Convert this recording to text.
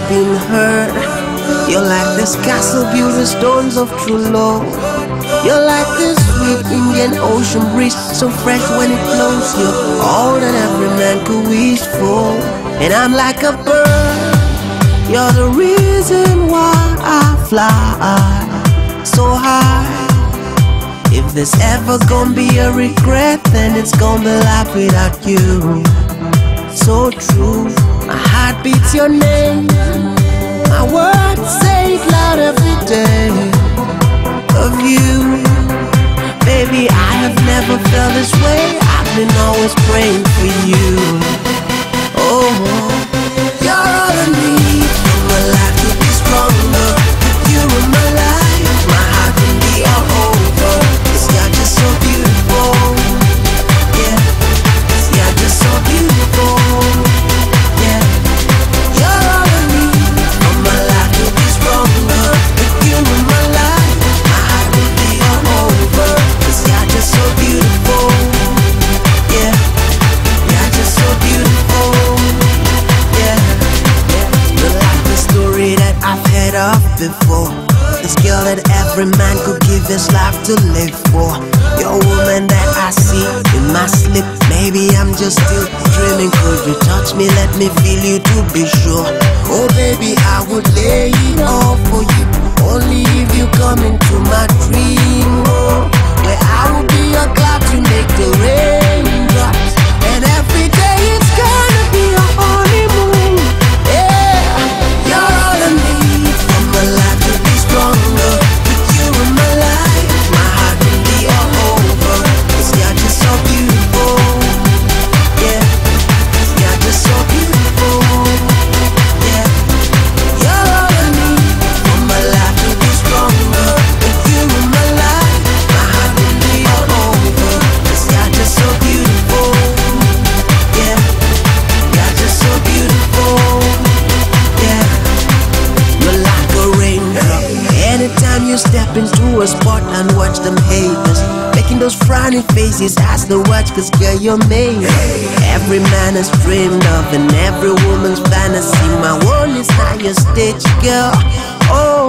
been hurt. You're like this castle built with stones of true love. You're like this sweet Indian Ocean breeze, so fresh when it blows. You're all that every man could wish for. And I'm like a bird, you're the reason why I fly so high. If there's ever gonna be a regret, then it's gonna be life without you. So true, my heart beats your name, my words say it loud every day. Of you, baby, I have never felt this way. I've been always praying for you. Oh, you're all I need for my life to be stronger. With you in my life, my heart can be all over. 'Cause you're just so beautiful. Yeah, 'cause you're just so beautiful. Yeah, you're all I need for my life to be stronger. With you in my life, my heart will be all over. 'Cause you're just so beautiful. Yeah, you're just so beautiful. Yeah, you're like the story that I've heard of before. This girl that every man could give his life to live for. You're a woman that I see in my sleep. Maybe I'm just still dreaming. Could you touch me, let me feel you to be sure? Oh baby, I would lay it all for you. Only if you come into my dream world, where I will be a cloud to make the raindrops. And every day it's gonna be a honeymoon. Yeah, you're all I need for my life to be stronger. With you in my life, my heart will be all over. 'Cause you're just so beautiful. Yeah, 'cause you're just so beautiful. Yeah, you're all I need for my life to be stronger. With you in my life, my heart will be all over. 'Cause you're just so beautiful. Yeah, you're just so beautiful. Yeah, you're like a raindrop. Anytime you step into a spot and watch them haters making those frowny faces as they watch, 'cause girl, you're made. Every man has dreamed of and every woman's fantasy. My one is higher stage, girl. Oh,